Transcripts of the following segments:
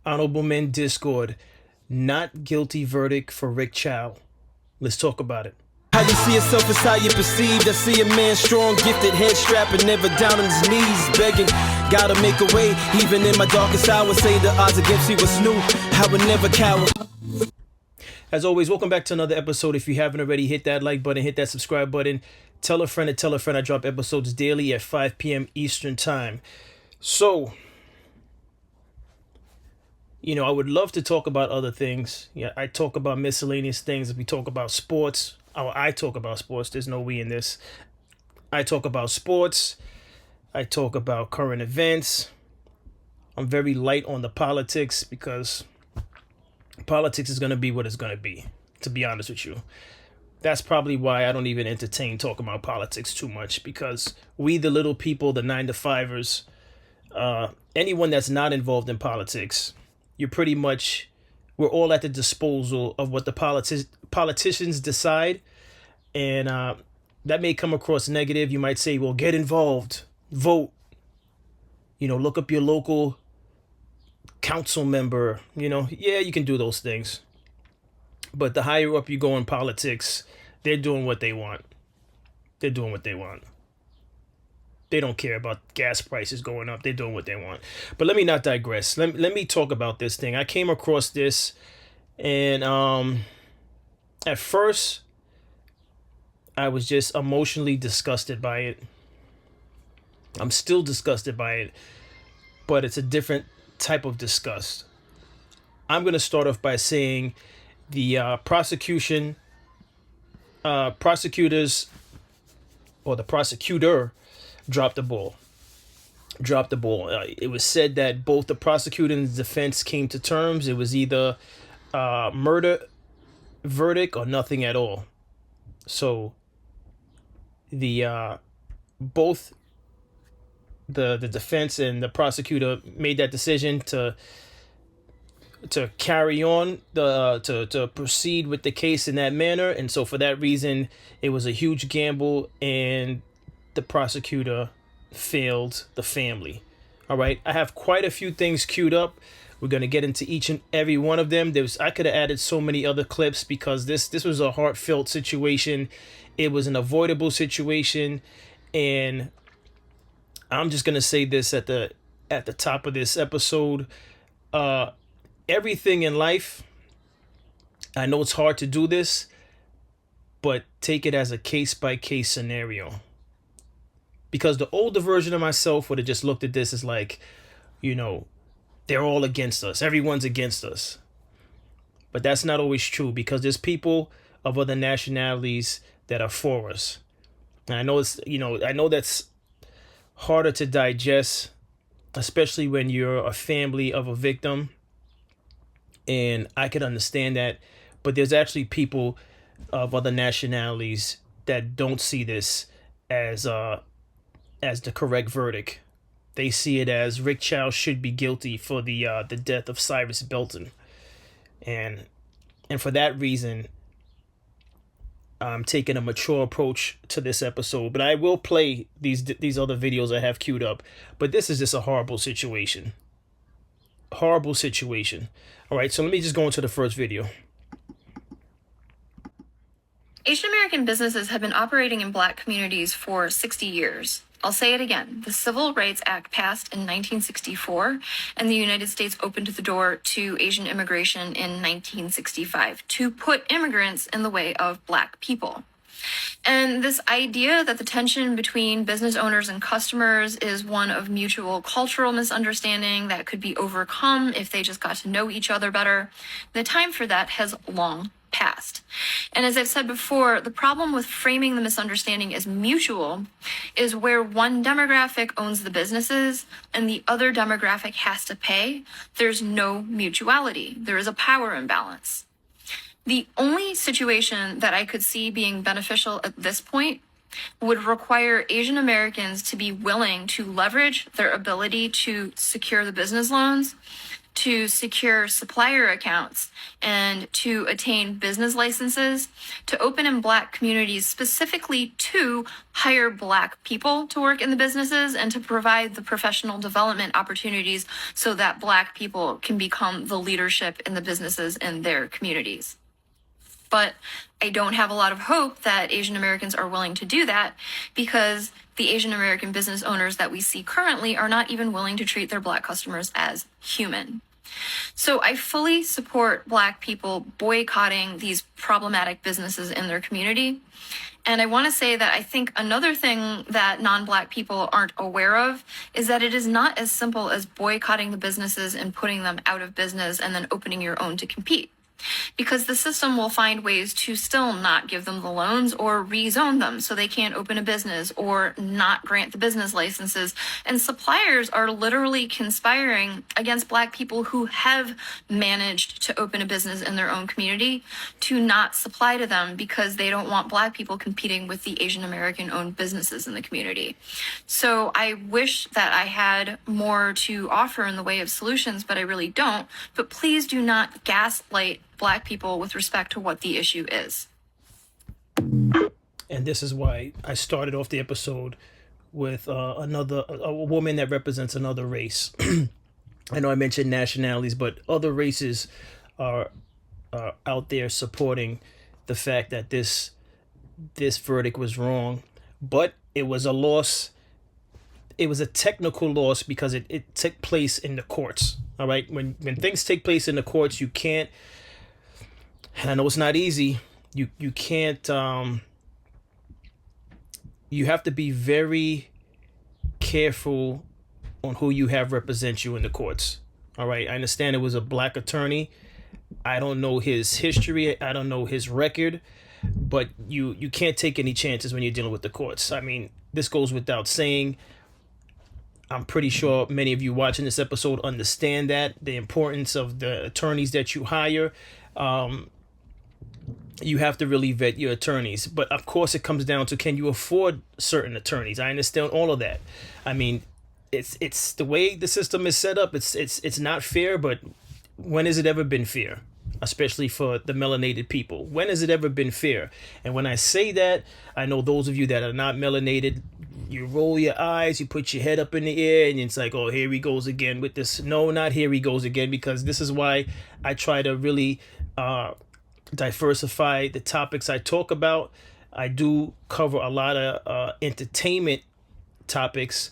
Honorable Men Discord. Not guilty verdict for Rick Chow. Let's talk about it. How you see yourself is how you perceived. I see a man strong, gifted, head strapping, never down on his knees, begging. Gotta make a way, even in my darkest hour. Say the odds against me was new. I would never cower. As always, welcome back to another episode. If you haven't already, hit that like button, hit that subscribe button. Tell a friend to tell a friend. I drop episodes daily at 5 p.m. Eastern Time. So, I would love to talk about other things. Yeah, I talk about miscellaneous things. If we talk about sports, I talk about sports. There's no we in this. I talk about sports. I talk about current events. I'm very light on the politics because politics is going to be what it's going to be, to be honest with you. That's probably why I don't even entertain talking about politics too much, because we, the little people, the 9-to-5ers, anyone that's not involved in politics, we're all at the disposal of what the politicians decide. And that may come across negative. You might say, well, get involved, vote, look up your local council member, yeah, you can do those things. But the higher up you go in politics, they're doing what they want. They're doing what they want. They don't care about gas prices going up. They're doing what they want. But let me not digress. Let me talk about this thing. I came across this, and at first, I was just emotionally disgusted by it. I'm still disgusted by it, but it's a different type of disgust. I'm going to start off by saying the prosecutors, or the prosecutor, dropped the ball. It was said that both the prosecutor and the defense came to terms. It was either murder verdict or nothing at all. So both the defense and the prosecutor made that decision to carry on to proceed with the case in that manner. And so for that reason, it was a huge gamble, and the prosecutor failed the family. All right, I have quite a few things queued up. We're going to get into each and every one of them. I could have added so many other clips, because this was a heartfelt situation. It was an avoidable situation, and I'm just going to say this at the top of this episode. Everything in life, I know it's hard to do this, but take it as a case-by-case scenario. Because the older version of myself would have just looked at this as like, they're all against us. Everyone's against us. But that's not always true, because there's people of other nationalities that are for us. And I know that's harder to digest, especially when you're a family of a victim. And I could understand that. But there's actually people of other nationalities that don't see this as the correct verdict. They see it as Rick Chow should be guilty for the death of Cyrus Belton. And for that reason, I'm taking a mature approach to this episode. But I will play these other videos I have queued up. But this is just a horrible situation. Horrible situation. All right, so let me just go into the first video. Asian American businesses have been operating in Black communities for 60 years. I'll say it again. The Civil Rights Act passed in 1964, and the United States opened the door to Asian immigration in 1965 to put immigrants in the way of Black people. And this idea that the tension between business owners and customers is one of mutual cultural misunderstanding that could be overcome if they just got to know each other better, the time for that has long passed. And as I've said before, the problem with framing the misunderstanding as mutual is where one demographic owns the businesses and the other demographic has to pay. There's no mutuality. There is a power imbalance. The only situation that I could see being beneficial at this point would require Asian Americans to be willing to leverage their ability to secure the business loans, to secure supplier accounts, and to attain business licenses, to open in Black communities specifically to hire Black people to work in the businesses and to provide the professional development opportunities so that Black people can become the leadership in the businesses in their communities. But I don't have a lot of hope that Asian Americans are willing to do that, because the Asian American business owners that we see currently are not even willing to treat their Black customers as human. So I fully support Black people boycotting these problematic businesses in their community. And I want to say that I think another thing that non-Black people aren't aware of is that it is not as simple as boycotting the businesses and putting them out of business and then opening your own to compete. Because the system will find ways to still not give them the loans or rezone them so they can't open a business, or not grant the business licenses. And suppliers are literally conspiring against Black people who have managed to open a business in their own community to not supply to them, because they don't want Black people competing with the Asian American owned businesses in the community. So I wish that I had more to offer in the way of solutions, but I really don't. But please do not gaslight Black people with respect to what the issue is. And this is why I started off the episode with a woman that represents another race. I know I mentioned nationalities, but other races are out there supporting the fact that this verdict was wrong. But it was a loss. It was a technical loss because it took place in the courts. All right, when things take place in the courts, you can't. And I know it's not easy. You can't. You have to be very careful on who you have represent you in the courts. All right. I understand it was a Black attorney. I don't know his history. I don't know his record. But you can't take any chances when you're dealing with the courts. I mean, this goes without saying. I'm pretty sure many of you watching this episode understand that the importance of the attorneys that you hire. You have to really vet your attorneys. But of course, it comes down to, can you afford certain attorneys? I understand all of that. I mean, it's the way the system is set up. It's not fair, but when has it ever been fair? Especially for the melanated people. When has it ever been fair? And when I say that, I know those of you that are not melanated, you roll your eyes, you put your head up in the air, and it's like, oh, here he goes again with this. No, not here he goes again, because this is why I try to really diversify the topics I talk about. I do cover a lot of entertainment topics,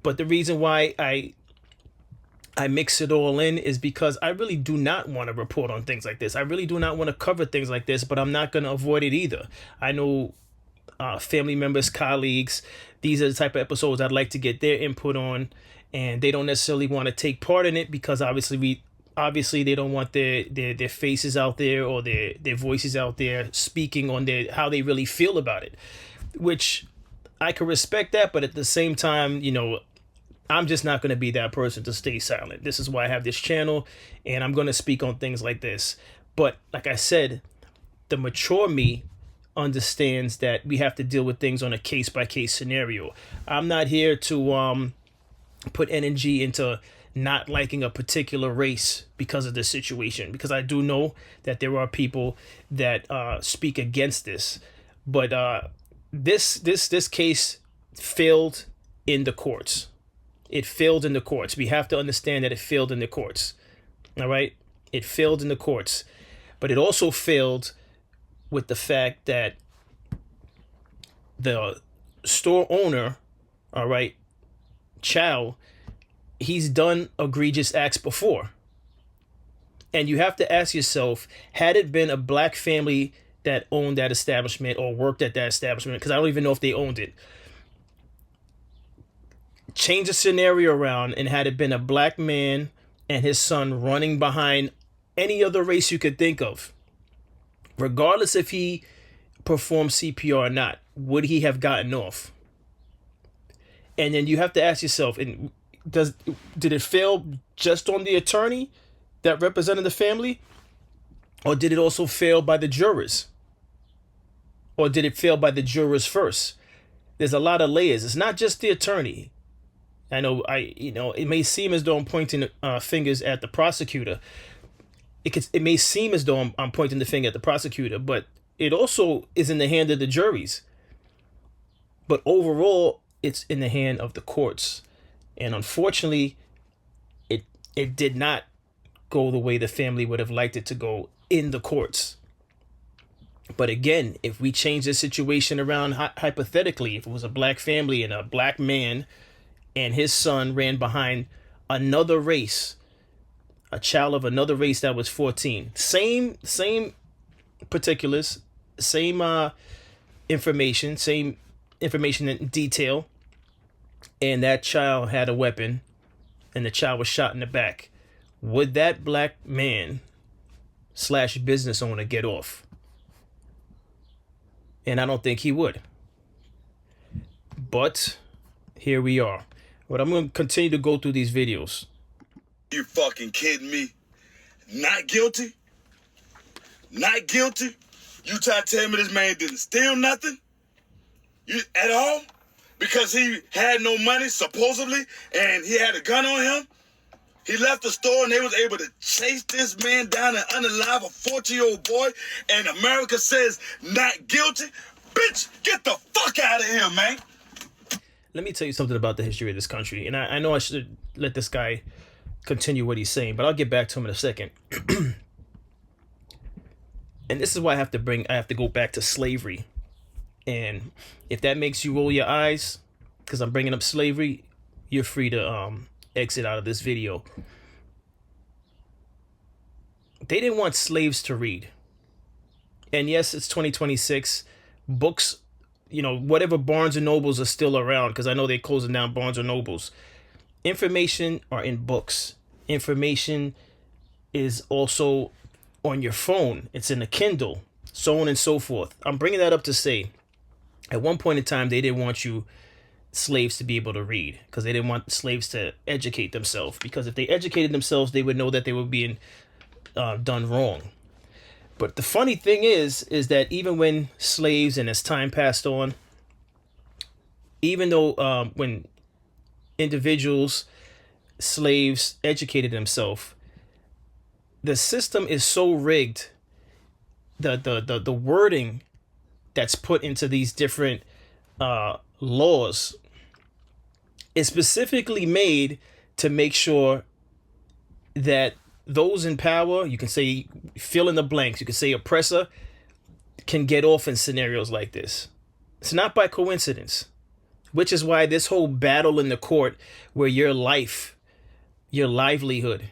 but the reason why I mix it all in is because I really do not want to report on things like this. I really do not want to cover things like this, but I'm not going to avoid it either. I know family members, colleagues, these are the type of episodes I'd like to get their input on, and they don't necessarily want to take part in it because obviously they don't want their faces out there or their voices out there speaking on how they really feel about it, which I can respect that. But at the same time, I'm just not going to be that person to stay silent. This is why I have this channel, and I'm going to speak on things like this. But like I said, the mature me understands that we have to deal with things on a case-by-case scenario. I'm not here to put energy into not liking a particular race because of the situation, because I do know that there are people that speak against this. But this case failed in the courts. It failed in the courts. We have to understand that it failed in the courts. All right? It failed in the courts. But it also failed with the fact that the store owner, all right, Chow, he's done egregious acts before. And you have to ask yourself, had it been a Black family that owned that establishment or worked at that establishment, because I don't even know if they owned it, change the scenario around, and had it been a Black man and his son running behind any other race you could think of, regardless if he performed CPR or not, would he have gotten off? And then you have to ask yourself, and did it fail just on the attorney that represented the family, or did it also fail by the jurors, or did it fail by the jurors first? there's a lot of layers. It's not just the attorney. I know it may seem as though I'm pointing fingers at the prosecutor. It may seem as though I'm pointing the finger at the prosecutor, but it also is in the hand of the juries. But overall, it's in the hand of the courts. And unfortunately, it did not go the way the family would have liked it to go in the courts. But again, if we change the situation around, hypothetically, if it was a black family and a black man and his son ran behind another race, a child of another race that was 14, same particulars, same information in detail, and that child had a weapon and the child was shot in the back, would that black man / business owner get off? And I don't think he would. But here we are. But I'm going to continue to go through these videos. You fucking kidding me? Not guilty? Not guilty? You try to tell me this man didn't steal nothing? At all? Because he had no money, supposedly, and he had a gun on him? He left the store and they was able to chase this man down and unalive a 14-year-old boy, and America says not guilty? Bitch, get the fuck out of here, man. Let me tell you something about the history of this country. And I know I should let this guy continue what he's saying, but I'll get back to him in a second. And this is why I have to go back to slavery. And if that makes you roll your eyes, because I'm bringing up slavery, you're free to exit out of this video. They didn't want slaves to read. And yes, it's 2026. Books, whatever Barnes and Nobles are still around, because I know they're closing down Barnes and Nobles. Information are in books. Information is also on your phone. It's in a Kindle, so on and so forth. I'm bringing that up to say, at one point in time, they didn't want slaves to be able to read, because they didn't want slaves to educate themselves. Because if they educated themselves, they would know that they were being done wrong. But the funny thing is that even when slaves, and as time passed on, even though when individuals, slaves, educated themselves, the system is so rigged. The wording that's put into these different laws is specifically made to make sure that those in power, you can say fill in the blanks, you can say oppressor, can get off in scenarios like this. It's not by coincidence, which is why this whole battle in the court, where your life, your livelihood,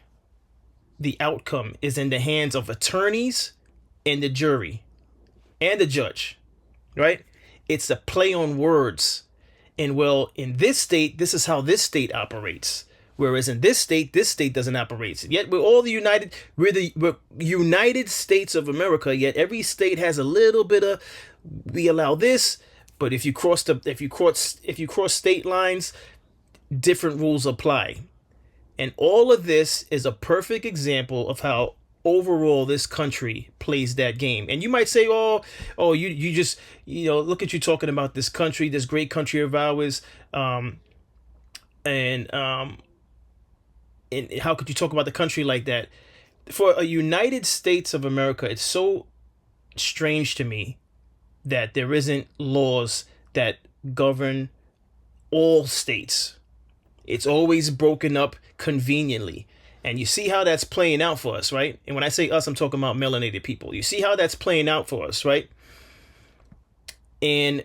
the outcome is in the hands of attorneys and the jury and the judge, right? It's a play on words. And well, in this state, this is how this state operates. Whereas in this state doesn't operate. Yet we're the United States of America. Yet every state has a little bit of, we allow this, but if you cross state lines, different rules apply. And all of this is a perfect example of how overall this country plays that game. And you might say, you just, look at you talking about this country, this great country of ours, and how could you talk about the country like that? For a United States of America, it's so strange to me that there isn't laws that govern all states. It's always broken up conveniently. And you see how that's playing out for us, right? And when I say us, I'm talking about melanated people. You see how that's playing out for us, right? And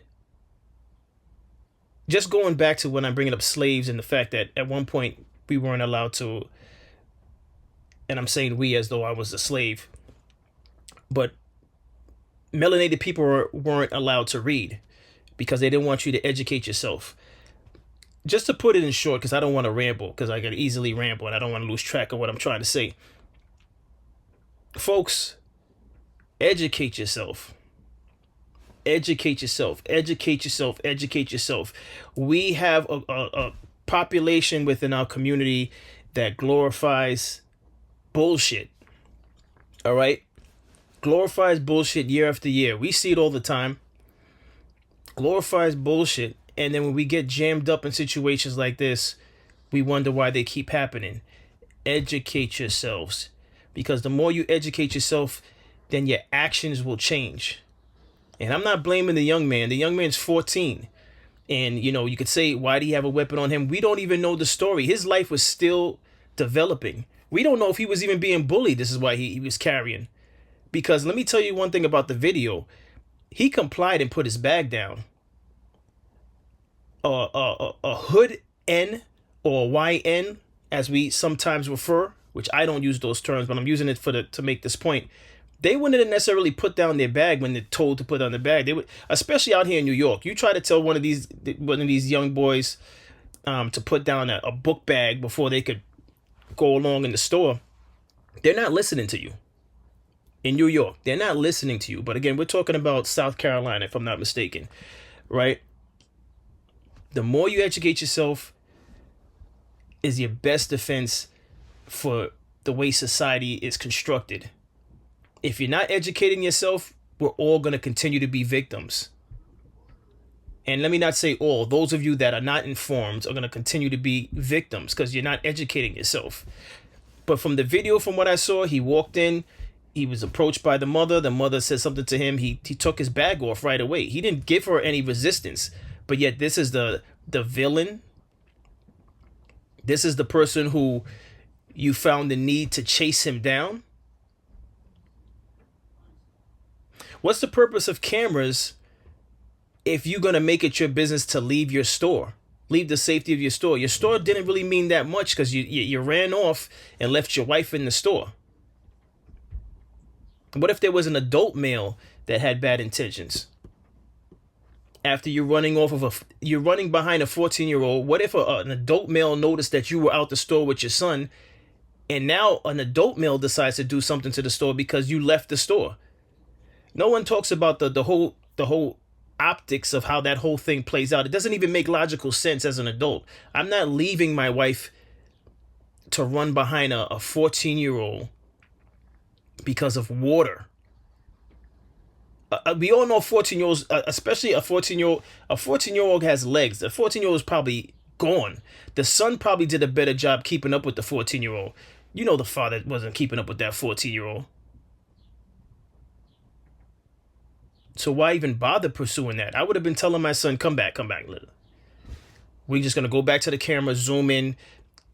just going back to when I'm bringing up slaves and the fact that at one point we weren't allowed to, and I'm saying we as though I was a slave, but melanated people weren't allowed to read because they didn't want you to educate yourself. Just to put it in short, because I don't want to ramble, because I can easily ramble and I don't want to lose track of what I'm trying to say. Folks, educate yourself. Educate yourself. Educate yourself. Educate yourself. We have a population within our community that glorifies bullshit. All right? Glorifies bullshit year after year. We see it all the time. Glorifies bullshit. And then when we get jammed up in situations like this, we wonder why they keep happening. Educate yourselves, because the more you educate yourself, then your actions will change. And I'm not blaming the young man. The young man's 14. And, you could say, why do you have a weapon on him? We don't even know the story. His life was still developing. We don't know if he was even being bullied. This is why he was carrying. Because let me tell you one thing about the video. He complied and put his bag down. A hood N or YN, as we sometimes refer, which I don't use those terms, but I'm using it to make this point. They wouldn't necessarily put down their bag when they're told to put down their bag. They would, especially out here in New York. You try to tell one of these young boys to put down a book bag before they could go along in the store. They're not listening to you. In New York, they're not listening to you. But again, we're talking about South Carolina, if I'm not mistaken, right? The more you educate yourself is your best defense for the way society is constructed. If you're not educating yourself, we're all going to continue to be victims. And let me not say all. Those of you that are not informed are going to continue to be victims because you're not educating yourself. But from the video, from what I saw, he walked in. He was approached by the mother. The mother said something to him. He took his bag off right away. He didn't give her any resistance. But yet this is the villain. This is the person who you found the need to chase him down. What's the purpose of cameras if you're going to make it your business to leave your store? Leave the safety of your store. Your store didn't really mean that much because you ran off and left your wife in the store. What if there was an adult male that had bad intentions? After you're running behind a 14-year-old, what if an adult male noticed that you were out the store with your son, and now an adult male decides to do something to the store because you left the store? No one talks about the whole optics of how that whole thing plays out. It doesn't even make logical sense as an adult. I'm not leaving my wife to run behind a 14-year-old because of water. We all know 14-year-olds, especially a 14-year-old. A 14-year-old has legs. The 14-year-old is probably gone. The son probably did a better job keeping up with the 14-year-old. The father wasn't keeping up with that 14-year-old. So why even bother pursuing that? I would have been telling my son, come back, little. We're just going to go back to the camera, zoom in,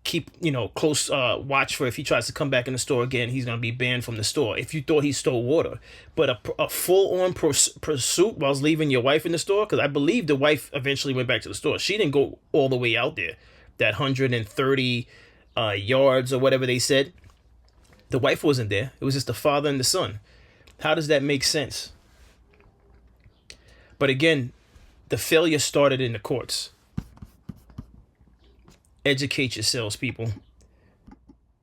keep, close watch for if he tries to come back in the store again, he's going to be banned from the store. If you thought he stole water. But a full-on pursuit whilst leaving your wife in the store, because I believe the wife eventually went back to the store. She didn't go all the way out there, that 130 yards or whatever they said. The wife wasn't there. It was just the father and the son. How does that make sense? But again, the failure started in the courts. Educate yourselves, people.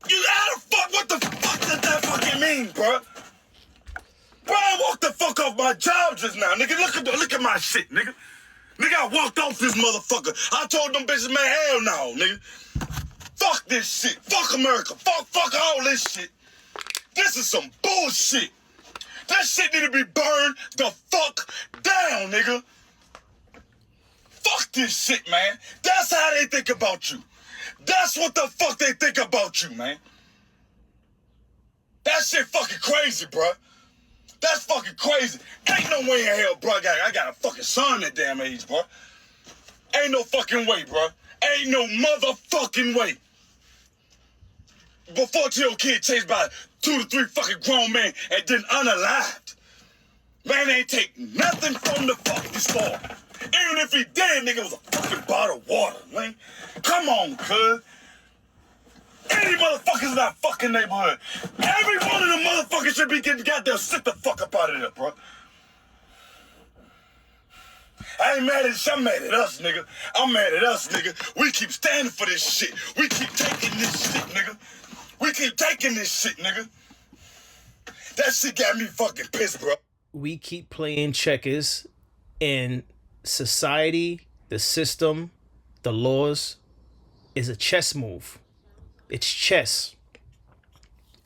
You gotta fuck. What the fuck does that fucking mean, bro? Bro, I walked the fuck off my job just now, nigga. Look at my shit, nigga. Nigga, I walked off this motherfucker. I told them bitches, man, hell no, nigga. Fuck this shit. Fuck America. Fuck all this shit. This is some bullshit. That shit need to be burned the fuck down, nigga. Fuck this shit, man. That's how they think about you. That's what the fuck they think about you, man. That shit fucking crazy, bro. That's fucking crazy. Ain't no way in hell, bro. I got a fucking son that damn age, bro. Ain't no fucking way, bro. Ain't no motherfucking way. Before your kid chased by 2 to 3 fucking grown men and then unalived. Man ain't take nothing from the fucking store. Even if he did, nigga, it was a fucking bottle of water, man. Come on, cuz. Any motherfuckers in that fucking neighborhood. Every one of them motherfuckers should be getting goddamn sit the fuck up out of there, bro. I ain't mad at you, I'm mad at us, nigga. I'm mad at us, nigga. We keep standing for this shit. We keep taking this shit, nigga. We keep taking this shit, nigga. That shit got me fucking pissed, bro. We keep playing checkers, and society, the system, the laws is a chess move. It's chess.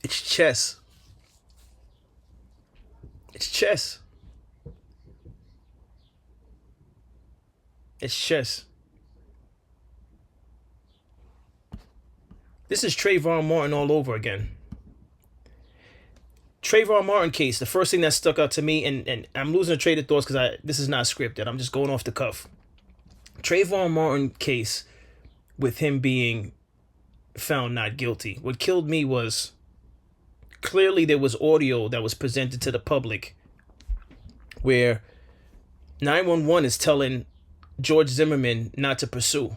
It's chess. It's chess. It's chess. This is Trayvon Martin all over again. Trayvon Martin case, the first thing that stuck out to me, and I'm losing a train of thoughts because this is not scripted. I'm just going off the cuff. Trayvon Martin case, with him being found not guilty. What killed me was clearly there was audio that was presented to the public where 911 is telling George Zimmerman not to pursue.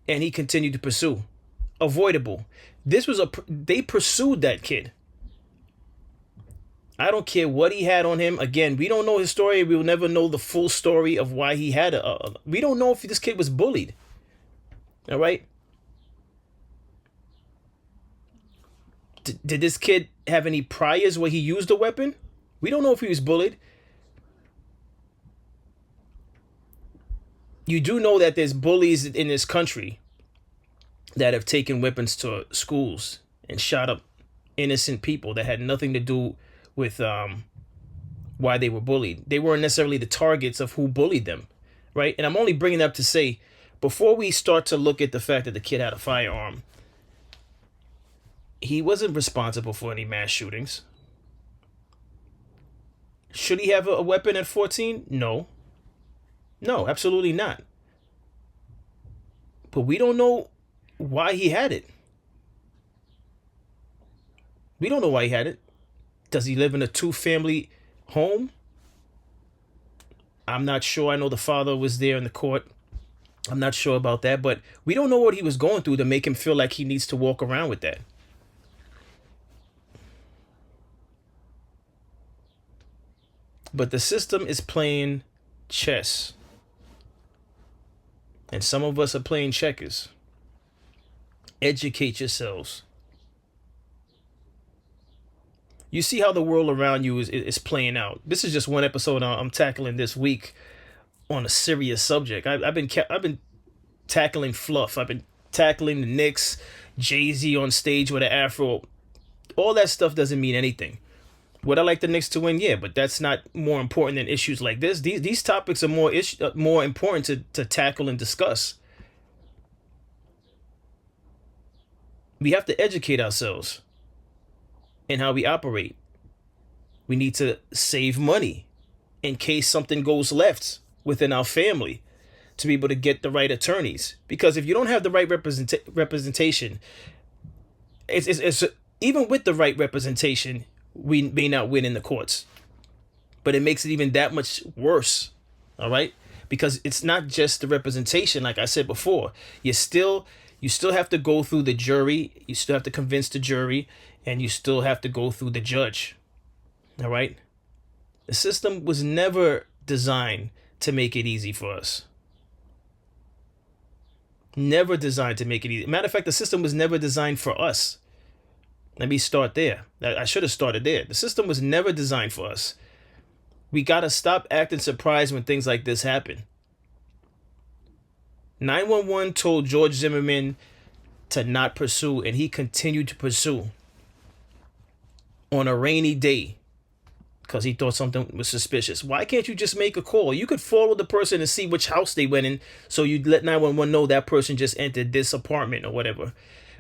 And he continued to pursue. Avoidable. They pursued that kid. I don't care what he had on him. Again, we don't know his story. We will never know the full story of why he had we don't know if this kid was bullied. All right? Did this kid have any priors where he used a weapon? We don't know if he was bullied. You do know that there's bullies in this country that have taken weapons to schools and shot up innocent people that had nothing to do with why they were bullied. They weren't necessarily the targets of who bullied them, right? And I'm only bringing it up to say, before we start to look at the fact that the kid had a firearm, he wasn't responsible for any mass shootings. Should he have a weapon at 14? No. No, absolutely not. But we don't know why he had it. We don't know why he had it. Does he live in a 2-family home? I'm not sure. I know the father was there in the court. I'm not sure about that, but we don't know what he was going through to make him feel like he needs to walk around with that. But the system is playing chess. And some of us are playing checkers. Educate yourselves. You see how the world around you is playing out. This is just one episode I'm tackling this week on a serious subject. I've been tackling fluff. I've been tackling the Knicks, Jay-Z on stage with an afro. All that stuff doesn't mean anything. Would I like the Knicks to win? Yeah, but that's not more important than issues like this. These topics are more important to tackle and discuss. We have to educate ourselves in how we operate. We need to save money in case something goes left within our family to be able to get the right attorneys. Because if you don't have the right representation, it's even with the right representation, we may not win in the courts. But it makes it even that much worse. All right? Because it's not just the representation, like I said before. You still have to go through the jury. You still have to convince the jury. And you still have to go through the judge. All right? The system was never designed to make it easy for us. Never designed to make it easy. Matter of fact, the system was never designed for us. Let me start there. I should have started there. The system was never designed for us. We got to stop acting surprised when things like this happen. 911 told George Zimmerman to not pursue, and he continued to pursue on a rainy day because he thought something was suspicious. Why can't you just make a call? You could follow the person and see which house they went in, so you'd let 911 know that person just entered this apartment or whatever.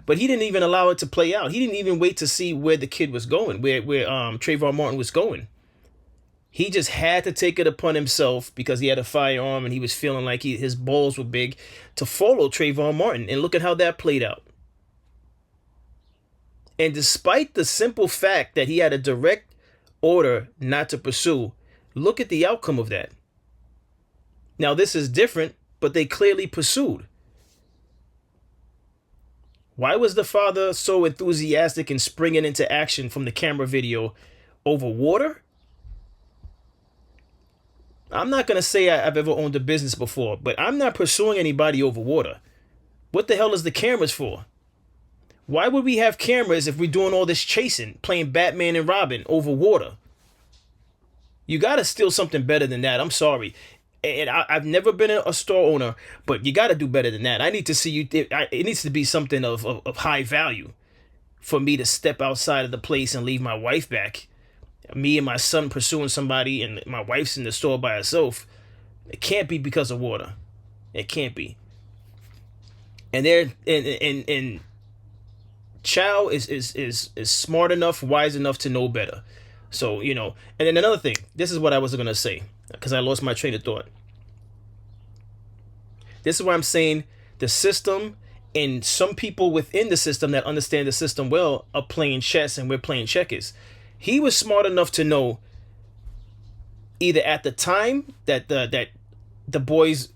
But he didn't even allow it to play out. He didn't even wait to see where the kid was going, where Trayvon Martin was going. He just had to take it upon himself because he had a firearm and he was feeling like his balls were big to follow Trayvon Martin. And look at how that played out. And despite the simple fact that he had a direct order not to pursue, look at the outcome of that. Now, this is different, but they clearly pursued. Why was the father so enthusiastic and springing into action from the camera video over water? I'm not going to say I've ever owned a business before, but I'm not pursuing anybody over water. What the hell is the cameras for? Why would we have cameras if we're doing all this chasing, playing Batman and Robin over water? You got to steal something better than that. I'm sorry. And I've never been a store owner, but you got to do better than that. I need to see you. It needs to be something of high value for me to step outside of the place and leave my wife back me and my son pursuing somebody and my wife's in the store by herself, it can't be because of water. It can't be. And they're and Chow is smart enough, wise enough to know better. So, you know, and then another thing, this is what I was gonna say, because I lost my train of thought. This is why I'm saying the system and some people within the system that understand the system well are playing chess and we're playing checkers. He was smart enough to know either at the time that the boys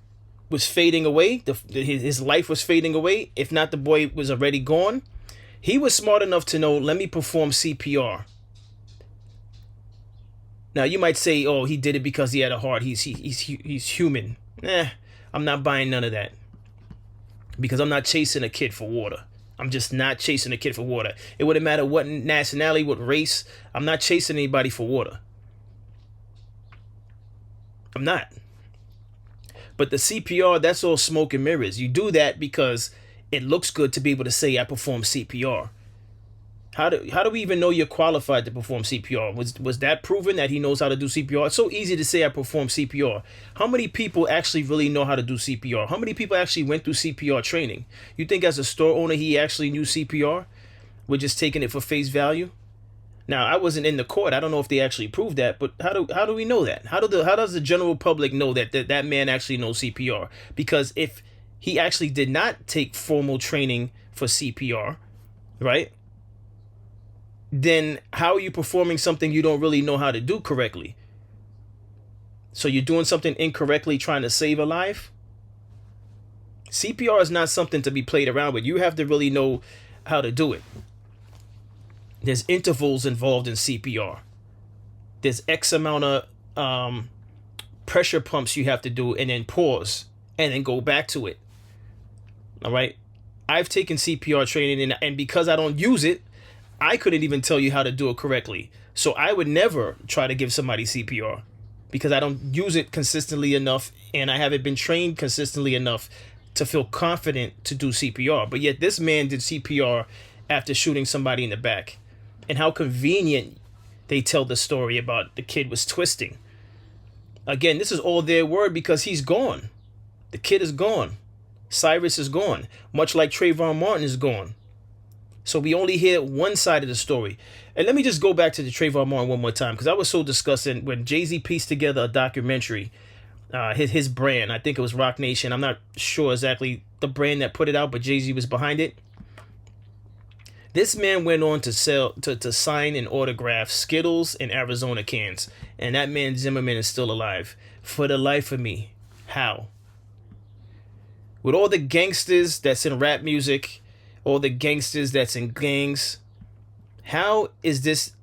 was fading away, his life was fading away. If not, the boy was already gone. He was smart enough to know, let me perform CPR. Now you might say, oh, he did it because he had a heart. He's human. I'm not buying none of that, because I'm not chasing a kid for water. I'm just not chasing a kid for water. It wouldn't matter what nationality, what race. I'm not chasing anybody for water. I'm not. But the CPR, that's all smoke and mirrors. You do that because it looks good to be able to say I perform CPR. How do we even know you're qualified to perform CPR? Was that proven that he knows how to do CPR? It's so easy to say I perform CPR. How many people actually really know how to do CPR? How many people actually went through CPR training? You think as a store owner he actually knew CPR? We're just taking it for face value? Now, I wasn't in the court. I don't know if they actually proved that, but how do we know that? How does the general public know that man actually knows CPR? Because if he actually did not take formal training for CPR, right? Then how are you performing something you don't really know how to do correctly? So you're doing something incorrectly trying to save a life? CPR is not something to be played around with. You have to really know how to do it. There's intervals involved in CPR. There's X amount of pressure pumps you have to do, and then pause and then go back to it. All right. I've taken CPR training, and because I don't use it, I couldn't even tell you how to do it correctly. So I would never try to give somebody CPR because I don't use it consistently enough, and I haven't been trained consistently enough to feel confident to do CPR. But yet this man did CPR after shooting somebody in the back. And how convenient they tell the story about the kid was twisting. Again, this is all their word because he's gone. The kid is gone. Cyrus is gone. Much like Trayvon Martin is gone. So we only hear one side of the story. And let me just go back to the Trayvon Martin one more time, because I was so disgusted when Jay-Z pieced together a documentary, his brand. I think it was Rock Nation. I'm not sure exactly the brand that put it out, but Jay-Z was behind it. This man went on to sign and autograph Skittles and Arizona cans. And that man Zimmerman is still alive. For the life of me, how? With all the gangsters that's in rap music, all the gangsters that's in gangs, how is this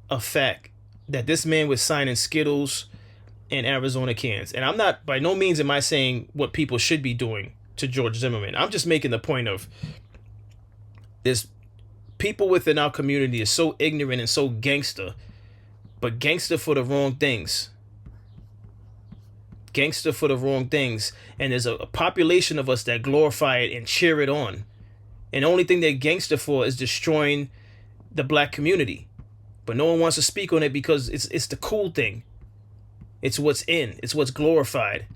a fact that this man was signing Skittles and Arizona cans? And I'm not, by no means am I saying what people should be doing to George Zimmerman. I'm just making the point of this. People within our community is so ignorant and so gangster, but gangster for the wrong things. Gangster for the wrong things. And there's a population of us that glorify it and cheer it on. And the only thing they're gangster for is destroying the black community. But no one wants to speak on it because it's the cool thing. It's what's in. It's what's glorified.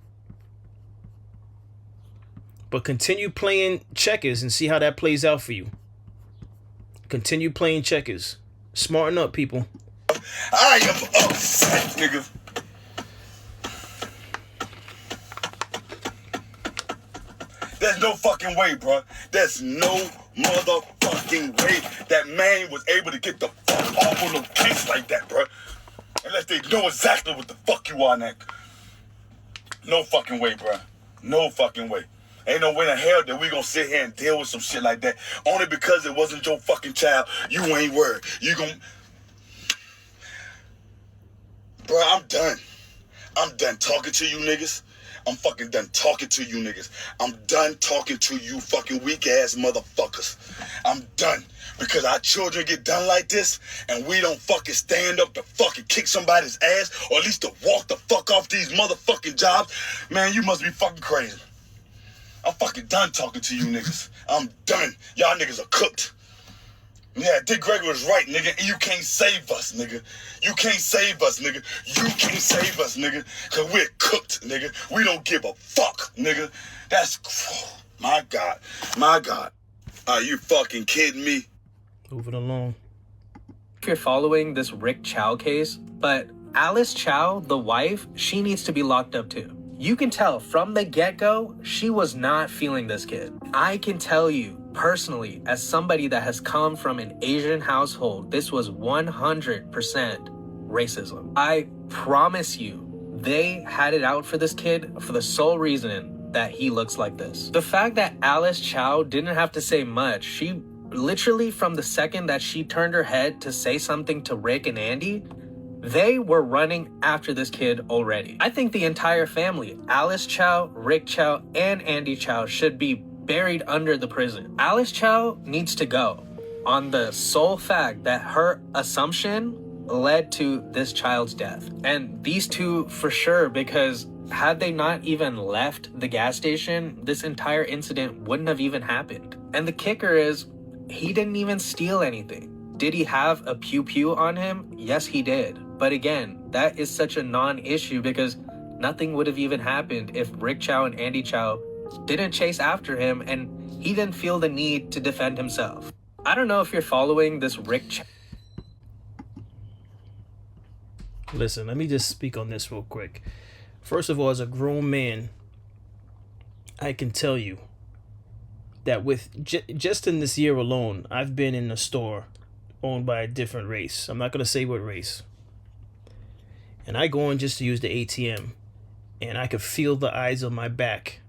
But continue playing checkers and see how that plays out for you. Continue playing checkers. Smarten up, people. I am upset, nigga. There's no fucking way, bro. There's no motherfucking way that man was able to get the fuck off on no case like that, bro. Unless they know exactly what the fuck you are, Nick. No fucking way, bro. No fucking way. Ain't no way in hell that we gonna sit here and deal with some shit like that. Only because it wasn't your fucking child. You ain't worried. You gon'... Bro, I'm done. I'm done talking to you niggas. I'm fucking done talking to you niggas. I'm done talking to you fucking weak ass motherfuckers. I'm done. Because our children get done like this and we don't fucking stand up to fucking kick somebody's ass or at least to walk the fuck off these motherfucking jobs. Man, you must be fucking crazy. I'm fucking done talking to you niggas. I'm done. Y'all niggas are cooked. Yeah, Dick Gregory was right, nigga. You can't save us, nigga. You can't save us, nigga. You can't save us, nigga. Cause we're cooked, nigga. We don't give a fuck, nigga. That's, oh, my God. My God. Are you fucking kidding me? Moving along. If you're following this Rick Chow case, but Alice Chow, the wife, she needs to be locked up too. You can tell from the get-go, she was not feeling this kid. I can tell you personally, as somebody that has come from an Asian household, this was 100% racism. I promise you, they had it out for this kid for the sole reason that he looks like this. The fact that Alice Chow didn't have to say much, she literally from the second that she turned her head to say something to Rick and Andy, they were running after this kid already. I think the entire family, Alice Chow, Rick Chow, and Andy Chow, should be buried under the prison. Alice Chow needs to go on the sole fact that her assumption led to this child's death. And these two for sure, because had they not even left the gas station, this entire incident wouldn't have even happened. And the kicker is, he didn't even steal anything. Did he have a pew-pew on him? Yes, he did. But again, that is such a non-issue because nothing would have even happened if Rick Chow and Andy Chow didn't chase after him and he didn't feel the need to defend himself. I don't know if you're following this Rick Chow. Listen, let me just speak on this real quick. First of all, as a grown man, I can tell you that with just in this year alone, I've been in a store owned by a different race. I'm not going to say what race. And I go in just to use the ATM, and I could feel the eyes on my back.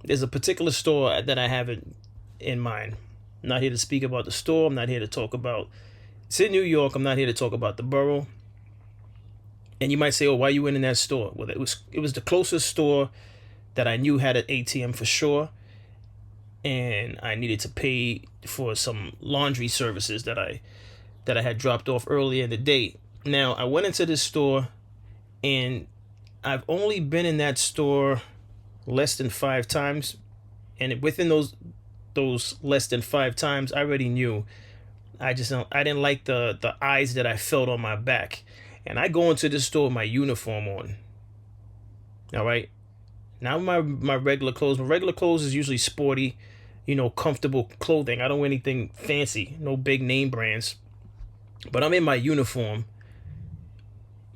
There's a particular store that I have in mind. I'm not here to speak about the store. I'm not here to talk about... It's in New York. I'm not here to talk about the borough. And you might say, oh, why you in that store? Well, it was the closest store that I knew had an ATM for sure. And I needed to pay for some laundry services that I had dropped off earlier in the day. Now, I went into this store, and I've only been in that store less than 5 times. And within those less than 5 times, I already knew. I didn't like the eyes that I felt on my back. And I go into this store with my uniform on. All right? Not my regular clothes. My regular clothes is usually sporty, comfortable clothing. I don't wear anything fancy, no big name brands. But I'm in my uniform.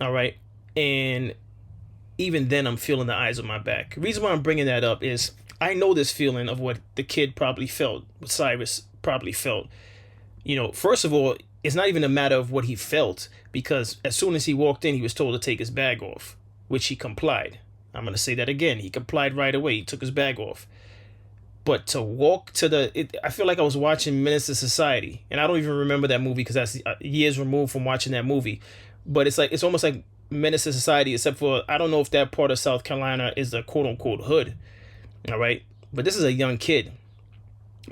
All right? And even then, I'm feeling the eyes on my back. The reason why I'm bringing that up is I know this feeling of what the kid probably felt, what Cyrus probably felt. First of all, it's not even a matter of what he felt, because as soon as he walked in, he was told to take his bag off, which he complied. I'm going to say that again. He complied right away. He took his bag off. But to walk to I feel like I was watching Menace to Society. And I don't even remember that movie because that's years removed from watching that movie. But it's almost like Menace to Society, except for I don't know if that part of South Carolina is the quote unquote hood. All right. But this is a young kid.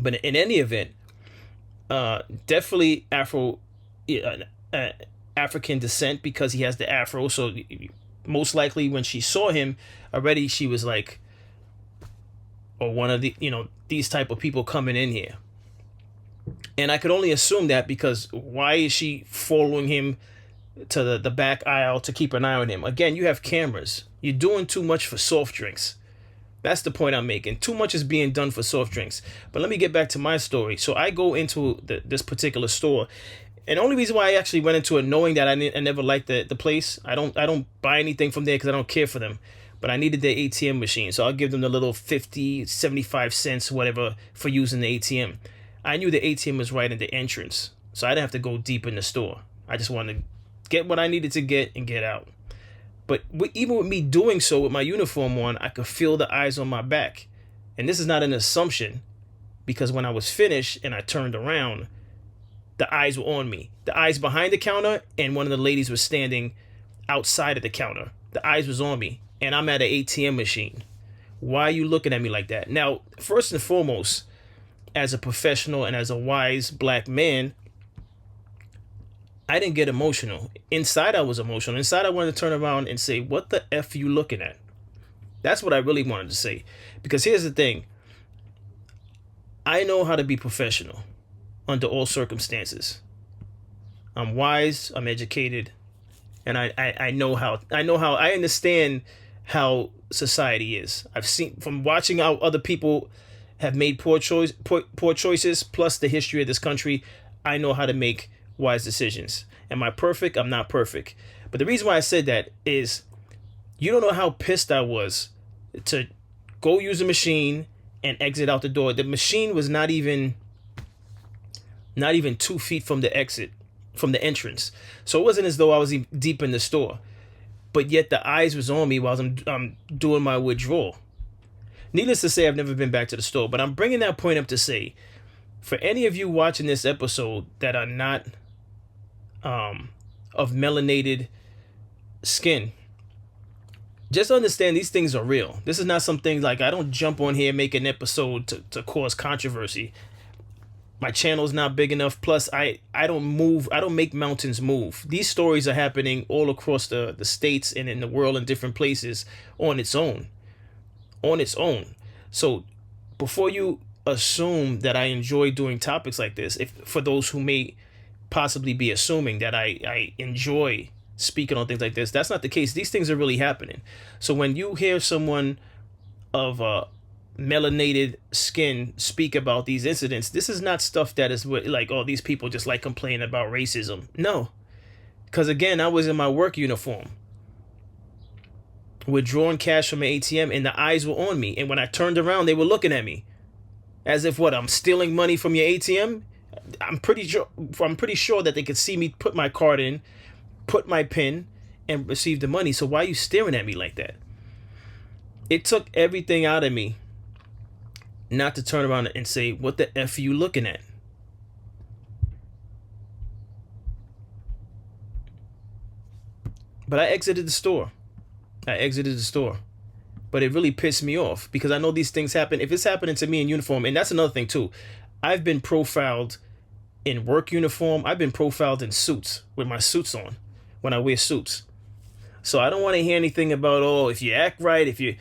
But in any event, definitely African descent because he has the afro. So most likely when she saw him already, she was like, or one of the, these type of people coming in here. And I could only assume that because why is she following him to the back aisle to keep an eye on him? Again, you have cameras. You're doing too much for soft drinks. That's the point I'm making. Too much is being done for soft drinks. But let me get back to my story. So I go into this particular store. And the only reason why I actually went into it knowing that I never liked the place, I don't buy anything from there because I don't care for them. But I needed their ATM machine. So I'll give them the little 50, 75 cents, whatever, for using the ATM. I knew the ATM was right at the entrance. So I didn't have to go deep in the store. I just wanted to get what I needed to get and get out. But even with me doing so with my uniform on, I could feel the eyes on my back. And this is not an assumption, because when I was finished and I turned around, the eyes were on me. The eyes behind the counter, and one of the ladies was standing outside of the counter. The eyes was on me, and I'm at an ATM machine. Why are you looking at me like that? Now, first and foremost, as a professional and as a wise black man, I didn't get emotional. Inside, I was emotional. Inside, I wanted to turn around and say, what the F are you looking at? That's what I really wanted to say. Because here's the thing. I know how to be professional. under all circumstances. I'm wise, I'm educated, and I know how I understand how society is. I've seen from watching how other people have made poor choices, plus the history of this country. I know how to make wise decisions. Am I perfect? I'm not perfect. But the reason why I said that is you don't know how pissed I was to go use a machine and exit out the door. The machine was not even 2 feet from the exit, from the entrance. So it wasn't as though I was deep in the store. But yet the eyes was on me while I'm doing my withdrawal. Needless to say, I've never been back to the store, but I'm bringing that point up to say, for any of you watching this episode that are not of melanated skin, just understand these things are real. This is not something like I don't jump on here and make an episode to cause controversy. My channel's not big enough. Plus, I don't make mountains move. These stories are happening all across the states and in the world in different places on its own. So before you assume that I enjoy doing topics like this, if for those who may possibly be assuming that I enjoy speaking on things like this, that's not the case. These things are really happening. So when you hear someone of melanated skin speak about these incidents, this is not stuff that is like, oh, these people just like complaining about racism. No, because again, I was in my work uniform, withdrawing cash from an ATM, and the eyes were on me. And when I turned around, they were looking at me as if, what, I'm stealing money from your ATM? I'm pretty sure that they could see me put my card in, put my PIN, and receive the money. So why are you staring at me like that? It took everything out of me not to turn around and say, what the F are you looking at? But I exited the store. But it really pissed me off because I know these things happen. If it's happening to me in uniform, and that's another thing too, I've been profiled in work uniform. I've been profiled in suits with my suits on when I wear suits. So I don't want to hear anything about, oh, if you act right, if you're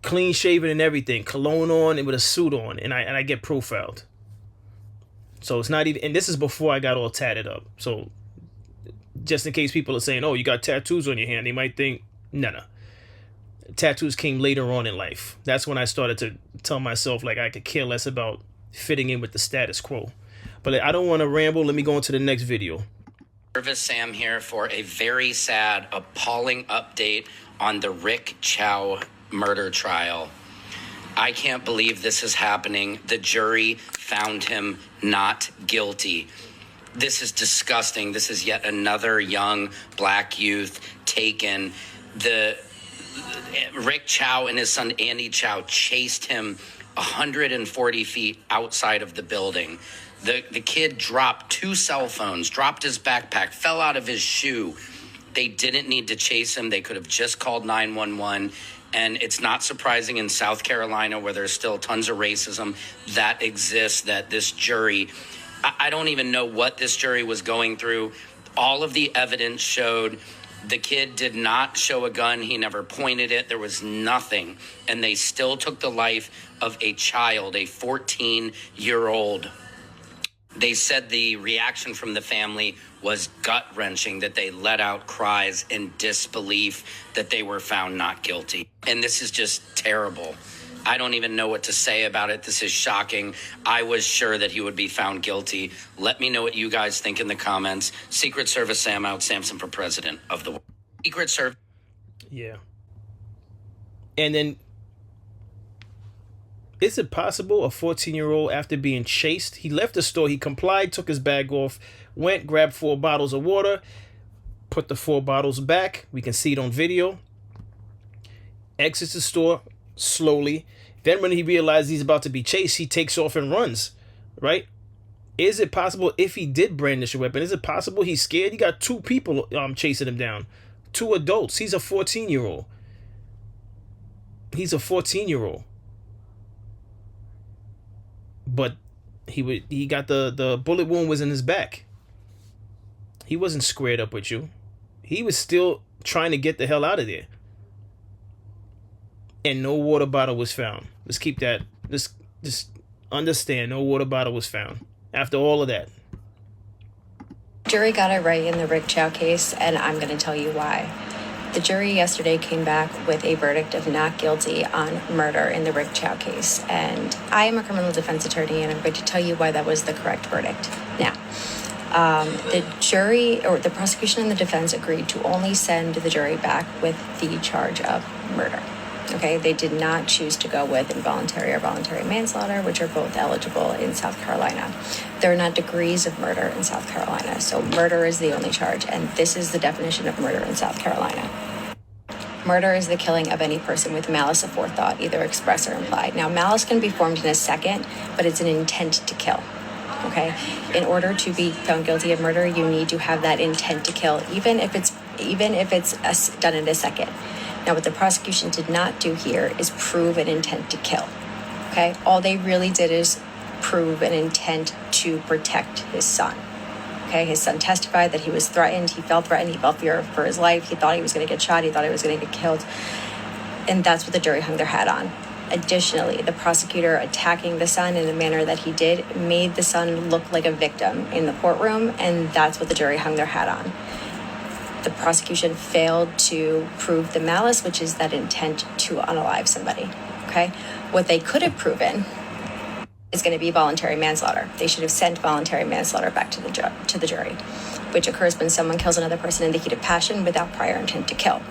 clean shaven and everything, cologne on and with a suit on, and I get profiled. So it's not even, and this is before I got all tatted up. So just in case people are saying, oh, you got tattoos on your hand, they might think, no. Tattoos came later on in life. That's when I started to tell myself like I could care less about fitting in with the status quo. But I don't want to ramble. Let me go on to the next video. Service Sam here for a very sad, appalling update on the Rick Chow murder trial. I can't believe this is happening. The jury found him not guilty. This is disgusting. This is yet another young black youth taken. Rick Chow and his son Andy Chow chased him 140 feet outside of the building. The kid dropped 2 cell phones, dropped his backpack, fell out of his shoe. They didn't need to chase him. They could have just called 911. And it's not surprising in South Carolina, where there's still tons of racism that exists, that this jury, I don't even know what this jury was going through. All of the evidence showed the kid did not show a gun. He never pointed it. There was nothing. And they still took the life of a child, a 14-year-old. They said the reaction from the family was gut-wrenching, that they let out cries in disbelief that they were found not guilty. And this is just terrible. I don't even know what to say about it. This is shocking. I was sure that he would be found guilty. Let me know what you guys think in the comments. Secret Service Sam out. Samson for president of the world. Secret Service. Yeah. And then, is it possible a 14-year-old, after being chased, he left the store, he complied, took his bag off, went, grabbed 4 bottles of water, put the 4 bottles back. We can see it on video. Exits the store slowly. Then when he realizes he's about to be chased, he takes off and runs, right? Is it possible, if he did brandish a weapon, is it possible he's scared? He got 2 people chasing him down. 2 adults. He's a 14-year-old. But he got the bullet wound was in his back. He wasn't squared up with you. He was still trying to get the hell out of there. And no water bottle was found. Let's keep that. Let's just understand, no water bottle was found. after all of that. Jury got it right in the Rick Chow case, and I'm going to tell you why. The jury yesterday came back with a verdict of not guilty on murder in the Rick Chow case. And I am a criminal defense attorney, and I'm going to tell you why that was the correct verdict. Now, the jury, or the prosecution and the defense, agreed to only send the jury back with the charge of murder. Okay, they did not choose to go with involuntary or voluntary manslaughter, which are both eligible in South Carolina. There are not degrees of murder in South Carolina, so murder is the only charge, and this is the definition of murder in South Carolina. Murder is the killing of any person with malice aforethought, either express or implied. Now, malice can be formed in a second, but it's an intent to kill. Okay, in order to be found guilty of murder, you need to have that intent to kill, even if it's done in a second. Now, what the prosecution did not do here is prove an intent to kill. Okay, all they really did is prove an intent to protect his son. Okay, his son testified that he was threatened. He felt threatened. He felt fear for his life. He thought he was going to get shot. He thought he was going to get killed. And that's what the jury hung their hat on. Additionally, the prosecutor attacking the son in the manner that he did made the son look like a victim in the courtroom, and that's what the jury hung their hat on. The prosecution failed to prove the malice, which is that intent to unalive somebody. Okay, what they could have proven is going to be voluntary manslaughter. They should have sent voluntary manslaughter back to the jury, which occurs when someone kills another person in the heat of passion without prior intent to kill.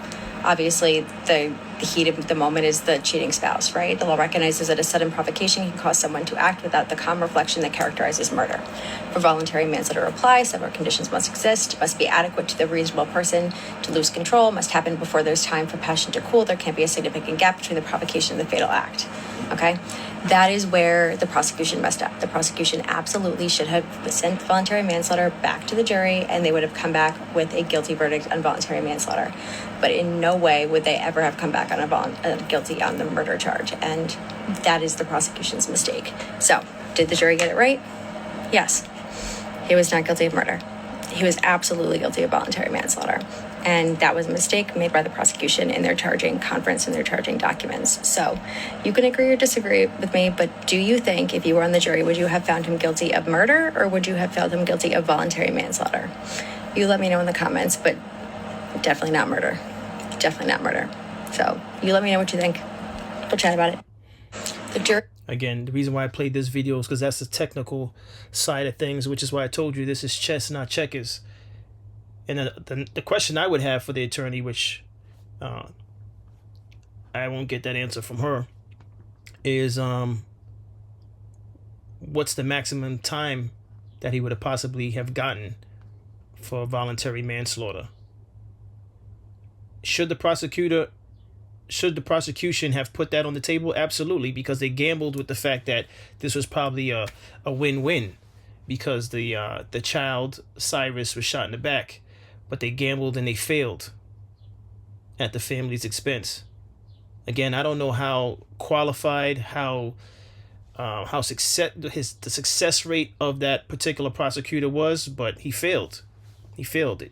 Obviously, the heat of the moment is the cheating spouse, right? The law recognizes that a sudden provocation can cause someone to act without the calm reflection that characterizes murder. For voluntary manslaughter to apply, several conditions must exist, must be adequate to the reasonable person to lose control, must happen before there's time for passion to cool, there can't be a significant gap between the provocation and the fatal act. Okay? That is where the prosecution messed up. The prosecution absolutely should have sent voluntary manslaughter back to the jury, and they would have come back with a guilty verdict on voluntary manslaughter. But in no way would they ever have come back on a guilty on the murder charge, and that is the prosecution's mistake. So, did the jury get it right? Yes. He was not guilty of murder. He was absolutely guilty of voluntary manslaughter. And that was a mistake made by the prosecution in their charging conference and their charging documents. So you can agree or disagree with me, but do you think if you were on the jury, would you have found him guilty of murder, or would you have found him guilty of voluntary manslaughter? You let me know in the comments, but definitely not murder. Definitely not murder. So you let me know what you think. We'll chat about it. The jury... Again, the reason why I played this video is because that's the technical side of things, which is why I told you this is chess, not checkers. And the question I would have for the attorney, which I won't get that answer from her, is what's the maximum time that he would have possibly have gotten for voluntary manslaughter? Should the prosecution have put that on the table? Absolutely, because they gambled with the fact that this was probably a win-win, because the child Cyrus was shot in the back. But they gambled and they failed at the family's expense. Again, I don't know how qualified, the success rate of that particular prosecutor was, but he failed. He failed.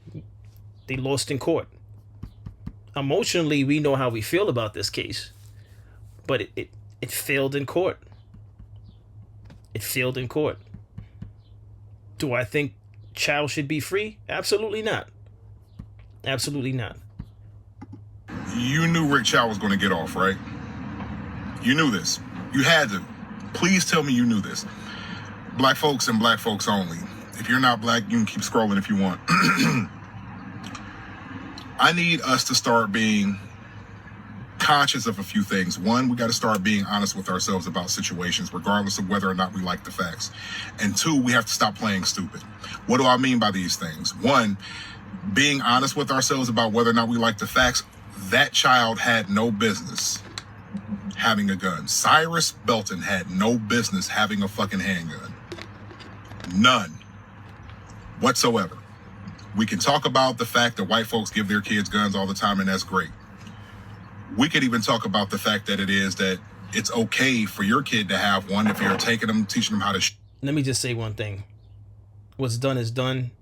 They lost in court. Emotionally, we know how we feel about this case, but it failed in court. It failed in court. Do I think Chow should be free? Absolutely not. Absolutely not. You knew Rick Chow was going to get off, right? You knew this. You had to. Please tell me you knew this. Black folks and black folks only. If you're not black, you can keep scrolling if you want. I need us to start being conscious of a few things. One, we got to start being honest with ourselves about situations, regardless of whether or not we like the facts. And two, we have to stop playing stupid. What do I mean by these things? One, being honest with ourselves about whether or not we like the facts. That child had no business having a gun. Cyrus Belton had no business having a fucking handgun. None whatsoever. We can talk about the fact that white folks give their kids guns all the time, and that's great. We could even talk about the fact that it's okay for your kid to have one if you're taking them, teaching them how to Let me just say one thing. What's done is done.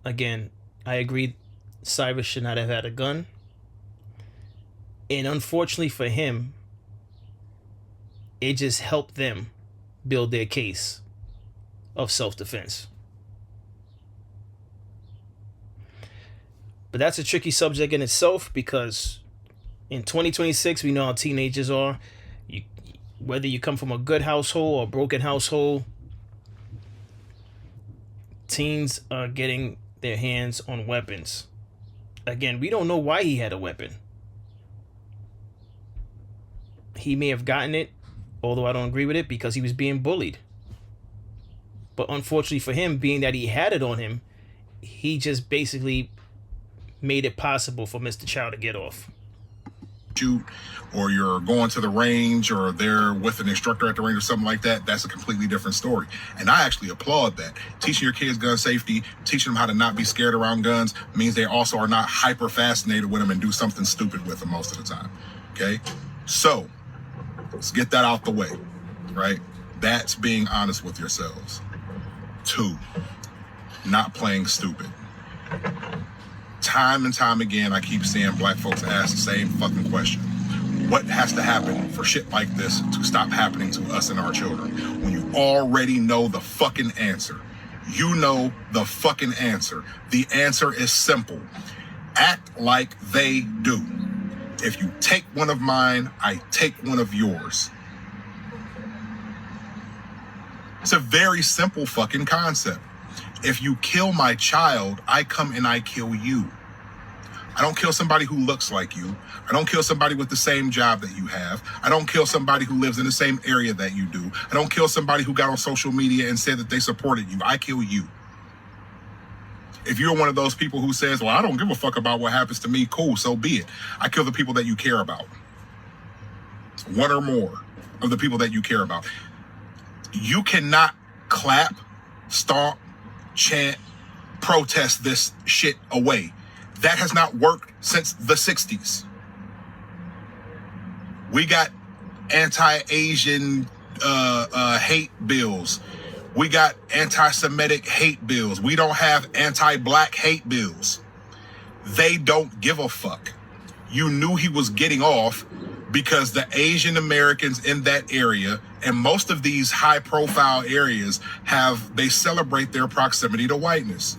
Again, I agree Cyrus should not have had a gun. And unfortunately for him, it just helped them build their case. of self-defense. But that's a tricky subject in itself, because in 2026, we know how teenagers are. Whether you come from a good household or a broken household, teens are getting their hands on weapons. Again, we don't know why he had a weapon. He may have gotten it, although I don't agree with it, because he was being bullied. But unfortunately for him, being that he had it on him, he just basically made it possible for Mr. Chow to get off. Shoot, or you're going to the range, or they're with an instructor at the range or something like that, that's a completely different story. And I actually applaud that. Teaching your kids gun safety, teaching them how to not be scared around guns, means they also are not hyper fascinated with them and do something stupid with them most of the time. Okay? So, let's get that out the way, right? That's being honest with yourselves. 2, not playing stupid. Time and time again, I keep seeing black folks ask the same fucking question. What has to happen for shit like this to stop happening to us and our children? When you already know the fucking answer. You know the fucking answer. The answer is simple. Act like they do. If you take one of mine, I take one of yours. It's a very simple fucking concept. If you kill my child, I come and I kill you. I don't kill somebody who looks like you. I don't kill somebody with the same job that you have. I don't kill somebody who lives in the same area that you do. I don't kill somebody who got on social media and said that they supported you. I kill you. If you're one of those people who says, well, I don't give a fuck about what happens to me, cool, so be it. I kill the people that you care about. One or more of the people that you care about. You cannot clap, stomp, chant, protest this shit away. That has not worked since the 60s. We got anti-Asian hate bills. We got anti-Semitic hate bills. We don't have anti-black hate bills. They don't give a fuck. You knew he was getting off because the Asian Americans in that area, and most of these high profile areas, they celebrate their proximity to whiteness.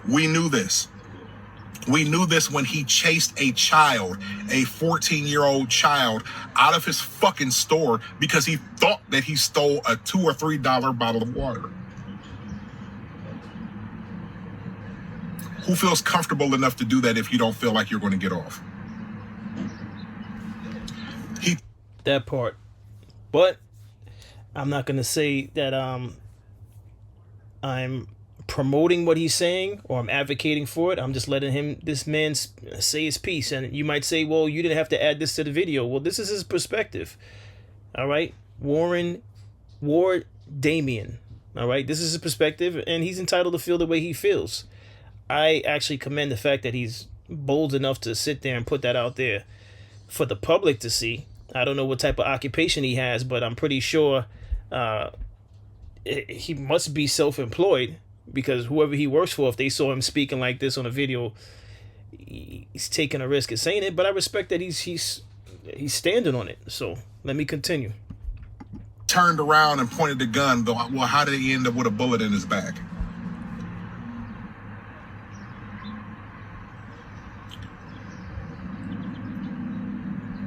We knew this. We knew this when he chased a child, a 14-year-old child, out of his fucking store because he thought that he stole a $2 or $3 bottle of water. Who feels comfortable enough to do that if you don't feel like you're going to get off? That part. But I'm not going to say that I'm promoting what he's saying or I'm advocating for it. I'm just letting this man say his piece. And you might say, well, you didn't have to add this to the video. Well, this is his perspective. All right. Ward Damien. All right. This is his perspective, and he's entitled to feel the way he feels. I actually commend the fact that he's bold enough to sit there and put that out there for the public to see. I don't know what type of occupation he has, but I'm pretty sure he must be self-employed, because whoever he works for, if they saw him speaking like this on a video, he's taking a risk of saying it. But I respect that he's standing on it. So let me continue. Turned around and pointed the gun. Well, how did he end up with a bullet in his back?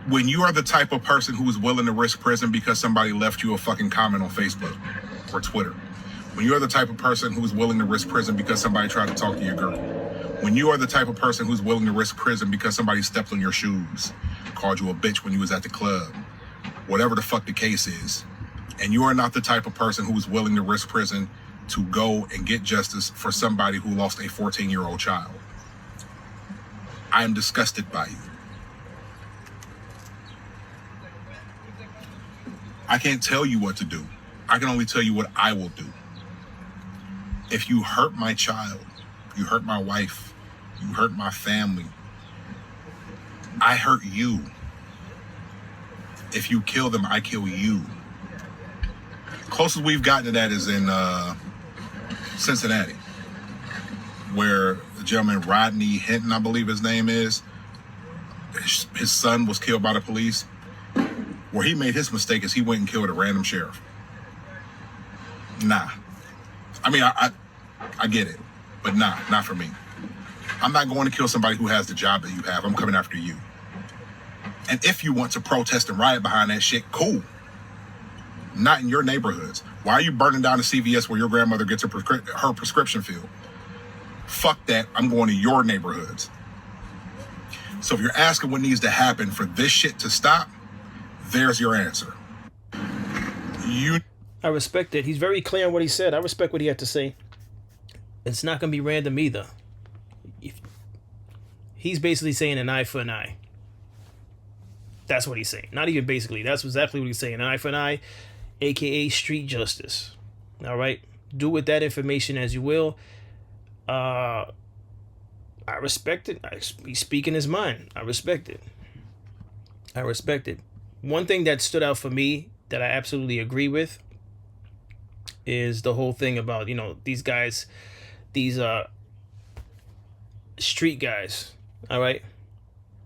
When you are the type of person who is willing to risk prison because somebody left you a fucking comment on Facebook or Twitter, when you are the type of person who is willing to risk prison because somebody tried to talk to your girl, when you are the type of person who's willing to risk prison because somebody stepped on your shoes, called you a bitch when you was at the club, whatever the fuck the case is, and you are not the type of person who is willing to risk prison to go and get justice for somebody who lost a 14-year-old child, I am disgusted by you. I can't tell you what to do. I can only tell you what I will do. If you hurt my child, you hurt my wife, you hurt my family, I hurt you. If you kill them, I kill you. Closest we've gotten to that is in Cincinnati, where the gentleman Rodney Hinton, I believe his name is, his son was killed by the police. Where he made his mistake is he went and killed a random sheriff. Nah. I mean, I get it, but nah, not for me. I'm not going to kill somebody who has the job that you have. I'm coming after you. And if you want to protest and riot behind that shit, cool. Not in your neighborhoods. Why are you burning down the CVS where your grandmother gets her prescription filled? Fuck that. I'm going to your neighborhoods. So if you're asking what needs to happen for this shit to stop, there's your answer. I respect it. He's very clear on what he said. I respect what he had to say. It's not going to be random either. He's basically saying an eye for an eye. That's what he's saying. Not even basically. That's exactly what he's saying. An eye for an eye, a.k.a. street justice. All right? Do with that information as you will. I respect it. He's speaking his mind. I respect it. I respect it. One thing that stood out for me that I absolutely agree with is the whole thing about, you know, these guys, these street guys, all right?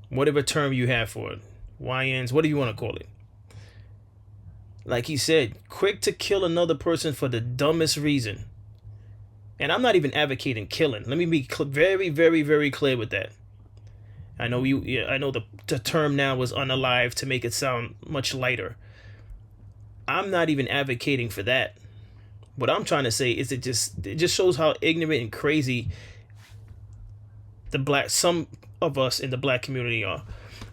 Whatever term you have for it, YNs, whatever you want to call it. Like he said, quick to kill another person for the dumbest reason. And I'm not even advocating killing. Let me be very, very, very clear with that. I know I know the term now was unalive to make it sound much lighter. I'm not even advocating for that. What I'm trying to say is it just shows how ignorant and crazy some of us in the black community are.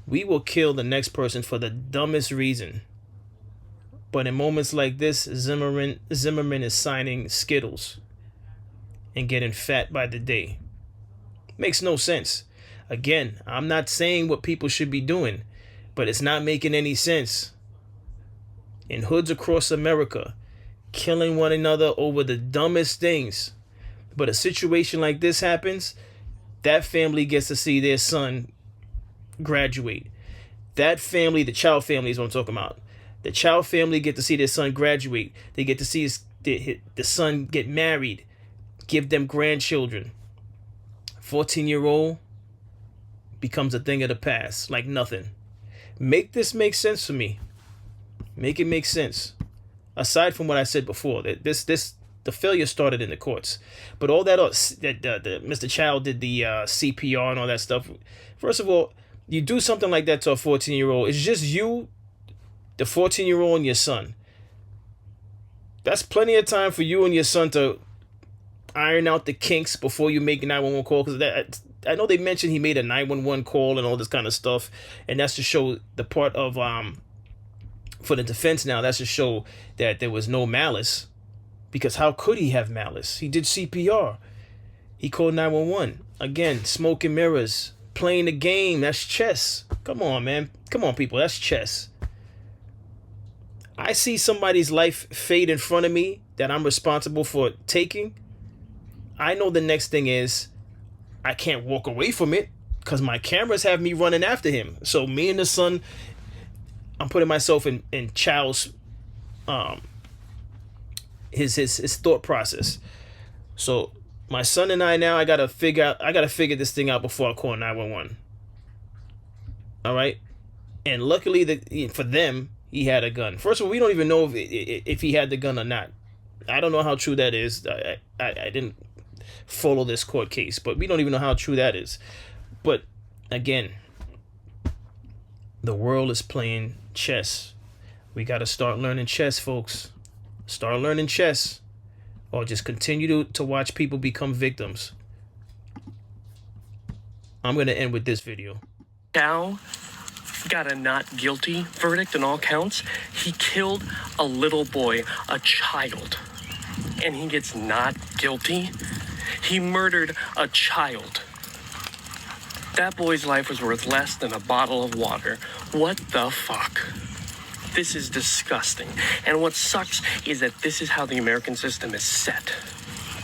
We will kill the next person for the dumbest reason. But in moments like this, Zimmerman is signing Skittles and getting fat by the day. Makes no sense. Again, I'm not saying what people should be doing, but it's not making any sense. In hoods across America, killing one another over the dumbest things. But a situation like this happens, that family gets to see their son graduate. That family, the Chow family is what I'm talking about. The Chow family get to see their son graduate. They get to see the son get married, give them grandchildren. 14-year-old becomes a thing of the past, like nothing. Make this make sense for me. Make it make sense. Aside from what I said before, that the failure started in the courts, but all that Mr. Chow did the CPR and all that stuff. First of all, you do something like that to a 14-year-old. It's just you, the 14-year-old, and your son. That's plenty of time for you and your son to iron out the kinks before you make a 911 call. Because I know they mentioned he made a 911 call and all this kind of stuff, and that's to show the part of for the defense now. That's to show that there was no malice, because how could he have malice? He did CPR. He called 911. Again, smoke and mirrors, playing the game. That's chess. Come on, man. Come on, people. That's chess. I see somebody's life fade in front of me that I'm responsible for taking. I know the next thing is I can't walk away from it because my cameras have me running after him. So me and the son, I'm putting myself in Chow's his thought process. So my son and I now, I gotta figure this thing out before I call 911. All right, and luckily for them, he had a gun. First of all, we don't even know if he had the gun or not. I don't know how true that is. I didn't follow this court case, but we don't even know how true that is. But again, the world is playing chess. We got to start learning chess, folks. Start learning chess, or just continue to watch people become victims. I'm going to end with this video. Chow got a not guilty verdict on all counts. He killed a little boy, a child, and he gets not guilty. He murdered a child. That boy's life was worth less than a bottle of water. What the fuck? This is disgusting. And what sucks is that this is how the American system is set.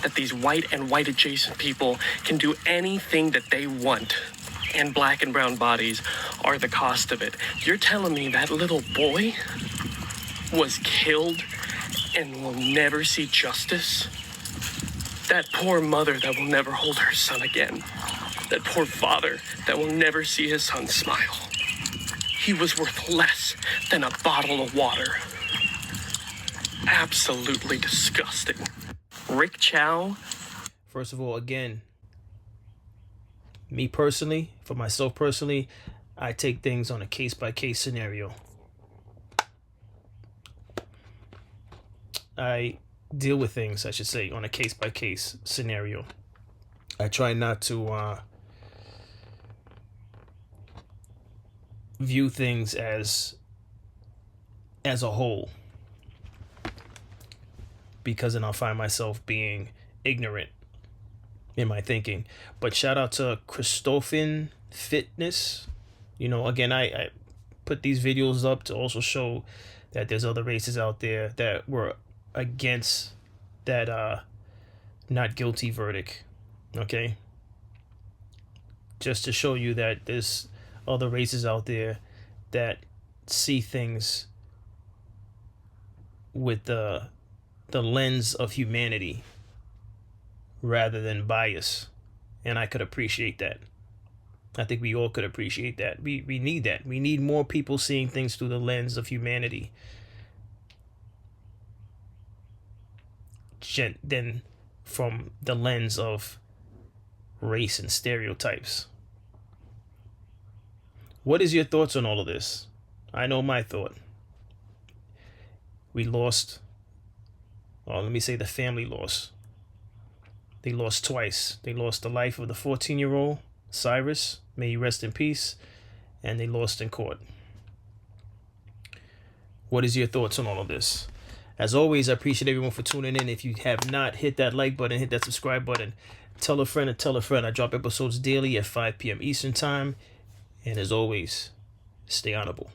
That these white and white adjacent people can do anything that they want. And black and brown bodies are the cost of it. You're telling me that little boy was killed and will never see justice? That poor mother that will never hold her son again. That poor father that will never see his son smile. He was worth less than a bottle of water. absolutely disgusting. Rick Chow. First of all, again, me personally, for myself personally, I take things on a case-by-case scenario. I deal with things, I should say, on a case-by-case scenario. I try not to view things as a whole, because then I'll find myself being ignorant in my thinking. But shout out to Christophin Fitness. You know, again, I put these videos up to also show that there's other races out there that were against that not guilty verdict. Okay, just to show you that there's other races out there that see things with the lens of humanity rather than bias. And I could appreciate that. I think we all could appreciate that. We need that. We need more people seeing things through the lens of humanity than from the lens of race and stereotypes. What is your thoughts on all of this? I know my thought. We lost, or let me say the family lost. They lost twice. They lost the life of the 14-year-old, Cyrus, may he rest in peace, and they lost in court. What is your thoughts on all of this? As always, I appreciate everyone for tuning in. If you have not, hit that like button, hit that subscribe button. Tell a friend and tell a friend. I drop episodes daily at 5 p.m. Eastern Time. And as always, stay honorable.